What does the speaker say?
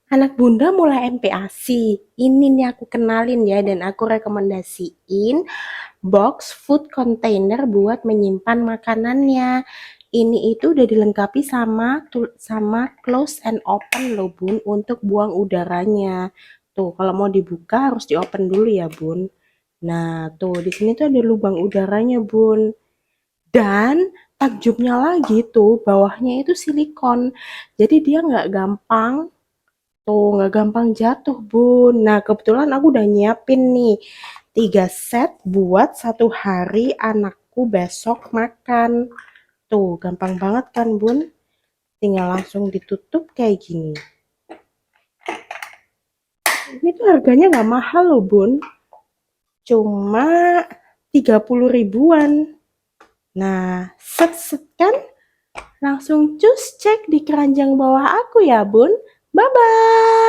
Anak bunda mulai MPASI. Ini nih aku kenalin ya dan aku rekomendasiin box food container buat menyimpan makanannya. Ini itu udah dilengkapi sama close and open loh Bun untuk buang udaranya. Tuh, kalau mau dibuka harus di open dulu ya Bun. Nah, tuh di sini tuh ada lubang udaranya Bun. Dan takjubnya lagi tuh bawahnya itu silikon. Jadi dia nggak gampang jatuh, Bun. Nah, kebetulan aku udah nyiapin nih 3 set buat 1 hari anakku besok makan. Tuh, gampang banget kan, Bun? Tinggal langsung ditutup kayak gini. Ini tuh harganya nggak mahal loh, Bun. Cuma 30 ribuan. Nah, set-set kan? Langsung cus cek di keranjang bawah aku ya, Bun. Bye-bye!